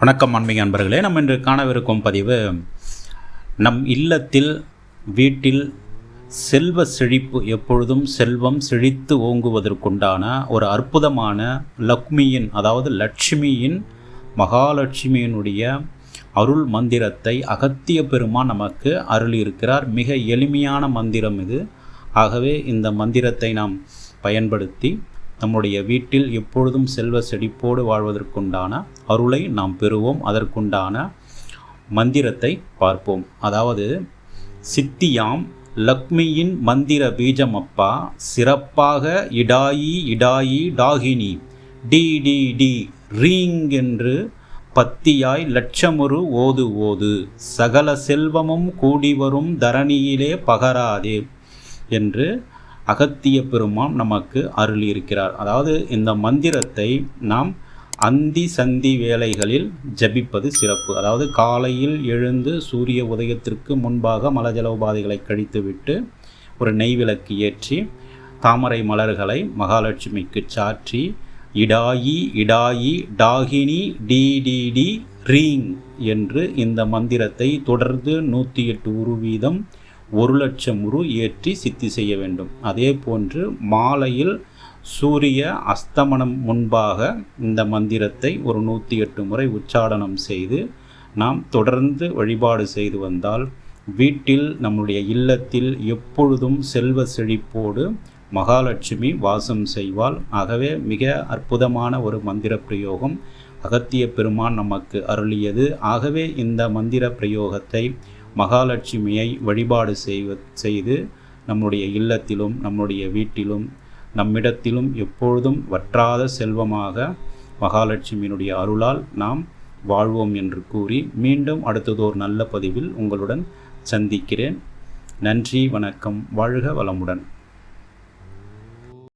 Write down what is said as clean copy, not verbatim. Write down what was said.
வணக்கம் ஆன்மீக அன்பர்களே. நம்ம இன்று காணவிருக்கும் பதிவு, நம் இல்லத்தில் வீட்டில் செல்வ செழிப்பு, எப்பொழுதும் செல்வம் செழித்து ஓங்குவதற்குண்டான ஒரு அற்புதமான லக்ஷ்மியின், அதாவது லட்சுமியின், மகாலட்சுமியினுடைய அருள் மந்திரத்தை அகத்திய பெருமான் நமக்கு அருளியிருக்கிறார். மிக எளிமையான மந்திரம் இது. ஆகவே இந்த மந்திரத்தை நாம் பயன்படுத்தி நம்முடைய வீட்டில் எப்பொழுதும் செல்வ செழிப்போடு வாழ்வதற்குண்டான அருளை நாம் பெறுவோம். அதற்குண்டான மந்திரத்தை பார்ப்போம். அதாவது, சித்தியாம் லக்ஷ்மியின் மந்திர பீஜமப்பா, சிறப்பாக இடாயி இடாயி டாகினி டி டி டி ரீங் என்று பத்தியாய் லட்சமுறு ஓது ஓது, சகல செல்வமும் கூடி வரும் தரணியிலே பகராதே என்று அகத்திய பெருமான் நமக்கு அருளியிருக்கிறார். அதாவது இந்த மந்திரத்தை நாம் அந்தி சந்தி வேளைகளில் ஜபிப்பது சிறப்பு. அதாவது காலையில் எழுந்து சூரிய உதயத்திற்கு முன்பாக மலஜல உபாதைகளை கழித்துவிட்டு ஒரு நெய் விளக்கு ஏற்றி தாமரை மலர்களை மகாலட்சுமிக்கு சாற்றி இடாயி இடாயி டாகினி டி டி டி ரீங் என்று இந்த மந்திரத்தை தொடர்ந்து 108 உரு வீதம் 1,00,000 உரு ஏற்றி சித்தி செய்ய வேண்டும். அதே போன்று மாலையில் சூரிய அஸ்தமனம் முன்பாக இந்த மந்திரத்தை ஒரு 108 முறை உச்சாடனம் செய்து நாம் தொடர்ந்து வழிபாடு செய்து வந்தால் வீட்டில், நம்முடைய இல்லத்தில் எப்பொழுதும் செல்வ செழிப்போடு மகாலட்சுமி வாசம் செய்வாள். ஆகவே மிக அற்புதமான ஒரு மந்திர பிரயோகம் அகத்திய பெருமான் நமக்கு அருளியது. ஆகவே இந்த மந்திர பிரயோகத்தை மகாலட்சுமியை வழிபாடு செய்து நம்முடைய இல்லத்திலும் நம்முடைய வீட்டிலும் நம்மிடத்திலும் எப்பொழுதும் வற்றாத செல்வமாக மகாலட்சுமியினுடைய அருளால் நாம் வாழ்வோம் என்று கூறி மீண்டும் அடுத்ததோர் நல்ல பதிவில் உங்களுடன் சந்திக்கிறேன். நன்றி, வணக்கம், வாழ்க வளமுடன்.